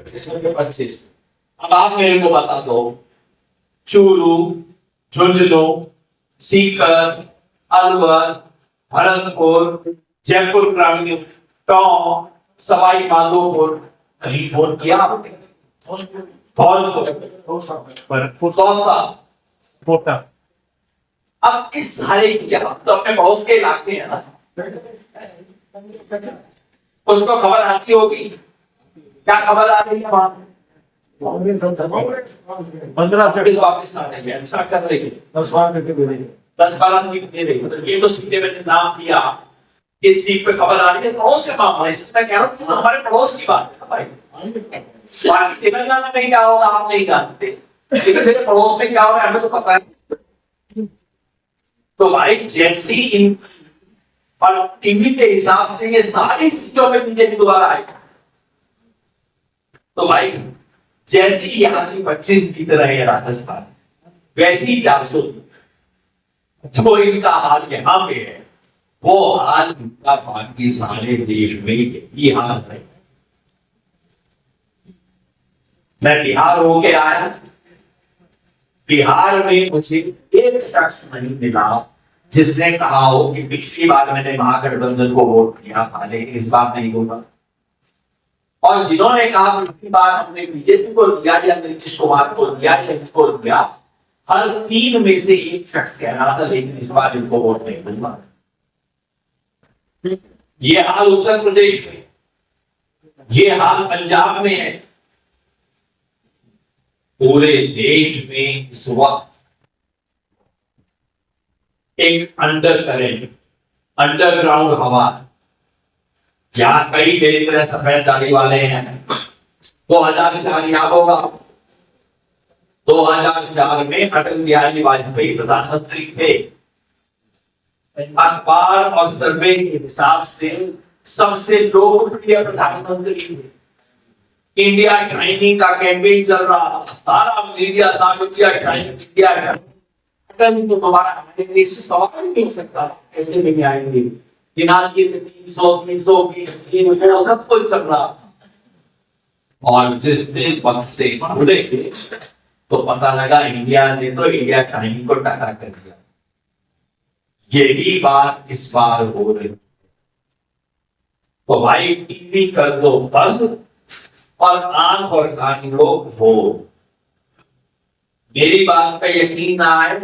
25। अब आप मेरे को बता दो, चूरू, झुंझुनू, सीकर, अलवर, भरतपुर, जयपुर ग्रामीण, टोंक, सवाई माधोपुर, कहीं फोन किया आपने? धौलपुर, दौसा। अब इस सारे किया तो अपने पड़ोस के इलाके हैं ना, उसको खबर आती होगी। क्या खबर आ रही है वहां? 15 से वापस आ रही है। अच्छा कर रही है, 10-12 सीट दे रही है। मतलब ये तो सीटें मैंने नाम दिया, इस सीट पे खबर आ रही है। पड़ोस से मामला है, मैं कह रहा हूँ हमारे पड़ोस की बात है भाई। बाकी तेलंगाना में क्या होगा आप नहीं जानते, लेकिन मेरे पड़ोस में क्या हो रहा है हमें तो पता है। तो भाई जैसी इन और टीवी के हिसाब से ये सारी सीटों में बीजेपी दोबारा आएगी, तो भाई जैसी यहाँ की 25 जीत रहे हैं राजस्थान, वैसी 400 जो इनका हाल यहाँ पे है, वो हाल इनका बाकी सारे देश में यही हाल है। मैं बिहार होके आया, बिहार में मुझे एक शख्स नहीं मिला जिसने कहा हो कि पिछली बार मैंने महागठबंधन को वोट किया था लेकिन इस बार नहीं होगा। और जिन्होंने कहा पिछली बार हमने बीजेपी को दिया या नीतीश कुमार को दिया या इनको दिया, हर 3 में से एक शख्स कह रहा था लेकिन इस बार इनको वोट नहीं दूंगा। ये हाल उत्तर प्रदेश में, ये हाल पंजाब में है। पूरे देश में इस वक्त एक अंडर करेंट, अंडरग्राउंड हवा, यहां कई मेरी तरह सफेद दाढ़ी वाले हैं। 2004 याद होगा, 2004 में अटल बिहारी वाजपेयी प्रधानमंत्री थे। अखबार और सर्वे के हिसाब से सबसे लोकप्रिय प्रधानमंत्री थे। इंडिया शाइनिंग का कैंपेन चल रहा था, सारा मीडिया सारा इंडिया शाइनिंग, इंडिया शाइनिंग। तो दोबारा आएंगे इससे सवाल नहीं हो सकता, कैसे नहीं आएंगे। दिनांक 300 सब कुछ चल रहा था। और जिस दिन वक्त से खुले तो पता लगा इंडिया ने तो इंडिया शाइनिंग को टक्कर कर दिया। यही बात इस बार हो रही। तो भाई टीवी कर दो बंद और आंख और कान लोग हो। मेरी बात पे यकीन ना आए,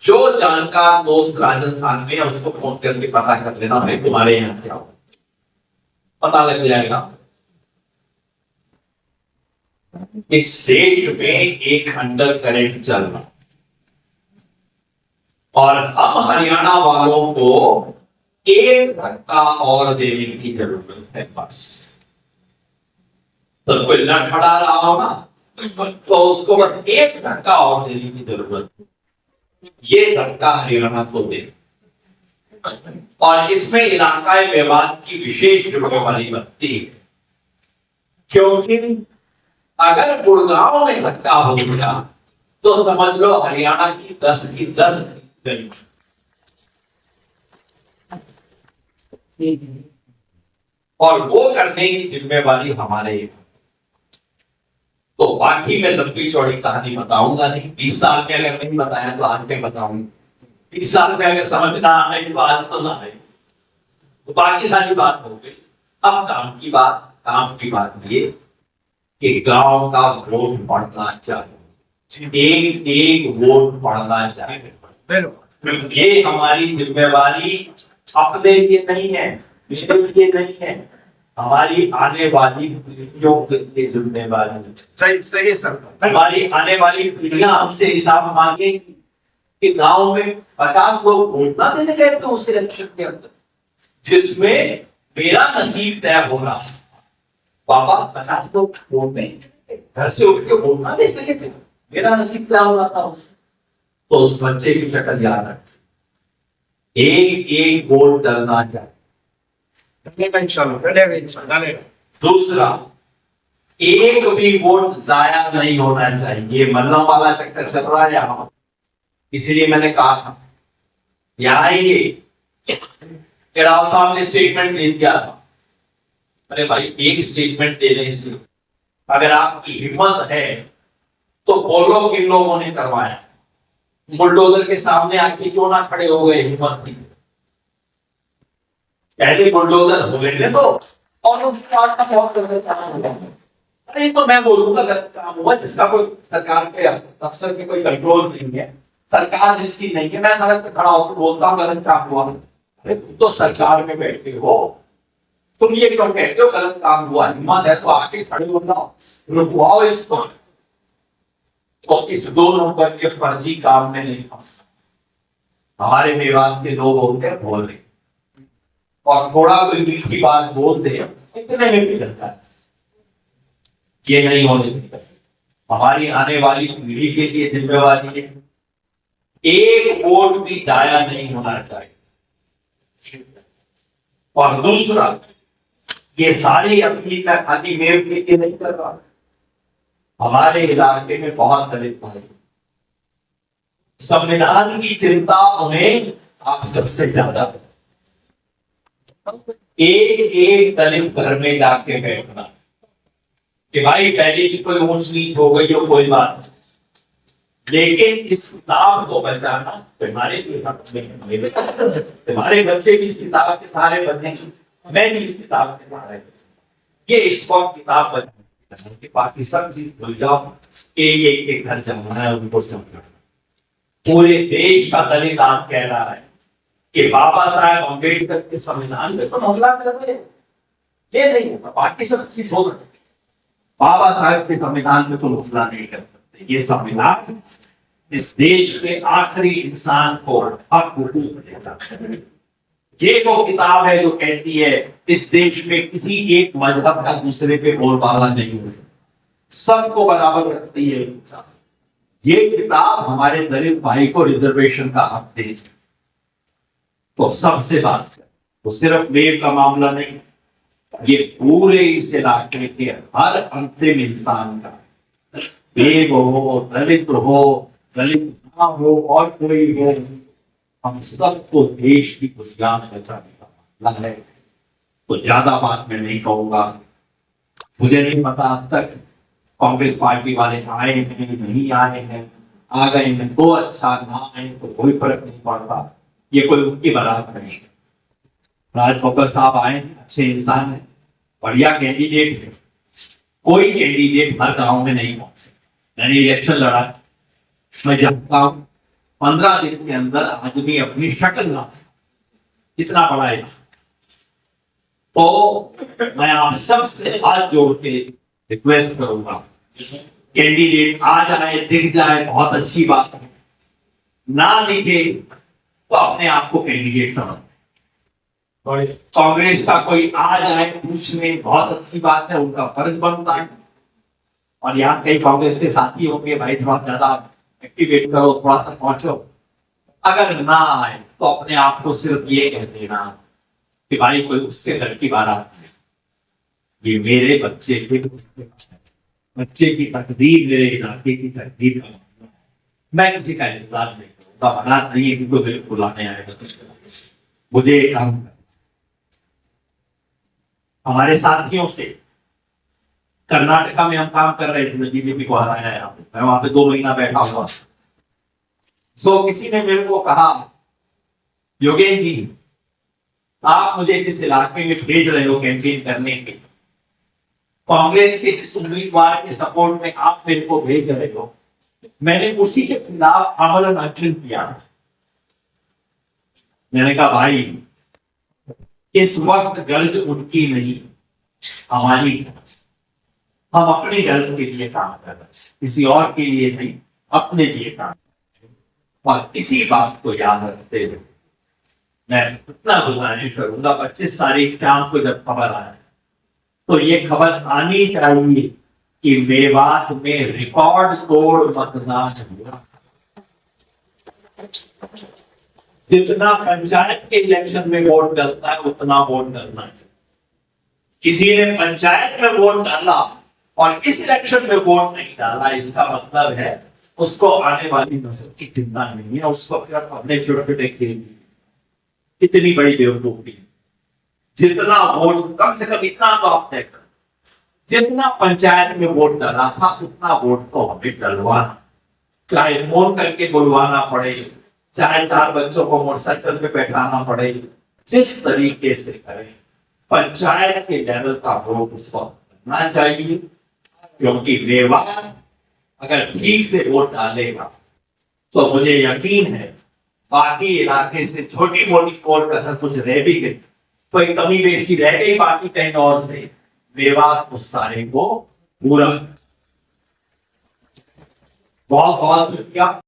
जो जानकार दोस्त राजस्थान में है उसको फोन करके पता कर लेना भाई तुम्हारे यहाँ क्या हो, पता लग जाएगा। इस देश में एक अंडर करंट चल रहा और हम हरियाणा वालों को एक धक्का और देने की जरूरत है बस। तो कोई लड़खड़ा रहा हो ना तो उसको बस एक धक्का और देने की जरूरत है। ये धक्का हरियाणा को दे और इसमें इलाकाई विवाद की विशेष जिम्मेवारी बनती है, क्योंकि अगर गुड़गांव में धक्का हो गया तो समझ लो हरियाणा की 10 की 10 गई। और वो करने की जिम्मेवारी हमारे। तो बाकी मैं लंबी चौड़ी कहानी बताऊंगा नहीं। 20 साल में अगर नहीं बताया तो आज में बताऊंगा। 20 साल में अगर समझ ना आई तो आज तो ना आई। तो बाकी सारी बात हो गई। अब काम की बात ये कि गांव का वोट बढ़ना चाहिए, एक वोट बढ़ना चाहिए। ये हमारी जिम्मेवारी अपने लिए नहीं है, मेरे लिए नहीं है, हमारी आने वाली पीढ़ियों के लिए जिम्मेवारी। सही सर। हमारी आने वाली पीढ़ियां हमसे हिसाब मांगेंगी कि गांव में 50 लोग वोट ना देने गए तो उस इलेक्शन के अंदर जिसमें मेरा नसीब तय हो रहा, बाबा 50 लोग वोट नहीं, घर से उठ के वोट ना दे सके थे, मेरा नसीब तय हो रहा था उससे। तो उस बच्चे की शक्ल याद रख, एक वोट डलना चाहिए। दूसरा, एक भी वोट जाया नहीं होना चाहिए। मल्लम वाला चक्कर चल रहा है यहाँ, इसीलिए मैंने कहा था यहाँ आएंगे। राव साहब ने स्टेटमेंट ले दिया। अरे भाई एक स्टेटमेंट देने से अगर आपकी हिम्मत है तो बोलो किन लोगों ने करवाया। बुलडोजर के सामने आके क्यों ना खड़े हो गए हिम्मत थी, पहले बुलडोजर हो गए तो, और उसके बाद का बहुत गलत काम हुआ। नहीं तो मैं बोलूंगा गलत काम हुआ जिसका कोई सरकार के अफसर की कोई कंट्रोल नहीं है, सरकार जिसकी नहीं है, मैं सड़क पे खड़ा होकर बोलता हूँ गलत काम हुआ। अरे तुम तो सरकार में बैठे हो, तुम ये क्यों कहते हो गलत काम हुआ? हिम्मत है तो आके खड़े हो जाओ, रुकवाओ इसको। तो इस 2 नंबर के फर्जी काम में नहीं हमारे मेवात के लोग होते हैं बोल रहे, और थोड़ा कोई मीठी बात बोल दे इतने में भी चलता है। ये नहीं होने चाहिए। हमारी आने वाली पीढ़ी के लिए जिम्मेवारी है, एक वोट भी जाया नहीं होना चाहिए। और दूसरा, ये सारे अभी तक खाली मेव के लिए नहीं कर रहा, हमारे इलाके में बहुत दलित भाई, संविधान की चिंता उन्हें आप सबसे ज्यादा। एक एक दलित घर में जाके बैठना कि भाई पहले की कोई ऊंच नीच हो गई हो कोई बात नहीं, लेकिन इस किताब को बचाना तुम्हारे तुम्हारे बच्चे भी इस किताब के सहारे बचेंगे, मैं भी इस किताब के सहारे। ये इस वक्त किताब बचाने बाकी सब चीज भूल जाओ, एक घर जाना है उनको समझना। पूरे देश का दलित आज कह रहा है कि बाबा साहेब अम्बेडकर के संविधान में तो हमला कर रहे हैं, ये नहीं होगा, बाकी सब चीज हो सकती है, बाबा साहेब के संविधान में तो हमला नहीं कर सकते। ये संविधान इस देश के आखिरी इंसान को हक हुकूक देता है। ये वो किताब है जो कहती है इस देश में किसी एक मजहब का दूसरे पे बोलबाला नहीं हो सकता, सबको बराबर रखती है। ये किताब हमारे दलित भाई को रिजर्वेशन का हक दे, तो सबसे बात है, तो सिर्फ वेव का मामला नहीं, ये पूरे इस इलाके के हर अंतिम इंसान का, वेव हो, दलित ना हो और कोई हो, हम सबको देश की बुनियाद बचाने का मामला है। तो ज्यादा बात मैं नहीं कहूंगा, मुझे नहीं पता अब तक कांग्रेस पार्टी वाले आए हैं नहीं आए हैं, आ गए हैं तो अच्छा, ना आए तो कोई फर्क नहीं पड़ता, ये कोई उनकी बारात नहीं। राज बब्बर साहब आए, अच्छे इंसान है, बढ़िया कैंडिडेट है, कोई कैंडिडेट हर गांव में नहीं पहुंचे। मैंने इलेक्शन लड़ा, मैं जानता हूं 15 दिन के अंदर आदमी अपनी शक्ल ना, कितना बड़ा है। तो मैं आप सबसे हाथ जोड़ के रिक्वेस्ट करूंगा, कैंडिडेट आ जाए, दिख जाए बहुत अच्छी बात है, ना दिखे तो अपने आप को कैंडिडेट समझ। कांग्रेस का कोई आ जाए पूछने बहुत अच्छी बात है, उनका फर्ज बनता है। और यहाँ कई कांग्रेस के साथी होंगे, भाई थोड़ा ज्यादा एक्टिवेट करो, थोड़ा तक पहुंचो। अगर ना आए तो अपने आप को सिर्फ ये कह देना कि भाई कोई उसके घर की बारात है, ये मेरे बच्चे की तकदीर, मेरे इलाके की तकदीर का, मैं किसी का इंतजार नहीं करूंगा। बारात नहीं है कि कोई बुलाने आएगा, मुझे काम हमारे साथियों से कर्नाटका में हम काम कर रहे थे, बीजेपी को हराया है, मैं वहां पे 2 महीना बैठा हुआ। किसी ने मेरे को कहा, योगेश जी आप मुझे जिस इलाके में भेज रहे हो कैंपेन करने के, कांग्रेस के जिस उम्मीदवार के सपोर्ट में आप मेरे को भेज रहे हो, मैंने उसी के खिलाफ आमरण अनशन किया। मैंने कहा भाई इस वक्त गर्ज उनकी नहीं, हमारी, हम अपनी गर्ज के लिए काम कर रहे हैं, किसी और के लिए नहीं, अपने लिए काम। और इसी बात को याद रखते हुए मैं इतना गुजारिश करूंगा, 25 तारीख शाम को जब खबर आए तो ये खबर आनी चाहिए कि मेवात में रिकॉर्ड तोड़ मतदान हुआ। जितना पंचायत के इलेक्शन में वोट डलता है उतना वोट डलना चाहिए। किसी ने पंचायत में वोट डाला और इस इलेक्शन में वोट नहीं डाला, इसका मतलब है उसको आने वाली नस्ल की चिंता नहीं है, उसको अपने छोटे खेल। इतनी बड़ी बेवकूफी, जितना वोट, कम से कम इतना तो आप तय करो, जितना पंचायत में वोट डाला था उतना वोट तो हमें डलवाना, चाहे फोन करके बुलवाना पड़े, चाहे 4 बच्चों को मोटरसाइकिल पे बैठाना पड़े, जिस तरीके से करें पंचायत के लेवल का वोट उस पर करना चाहिए। क्योंकि व्यवहार अगर ठीक से वोट डालेगा तो मुझे यकीन है बाकी इलाके से छोटी मोटी वोट का सब कुछ रह भी गई, कोई कमी बेशी रह गई बाकी कहीं और से, विवाद उस सारे को पूरा। बहुत बहुत शुक्रिया।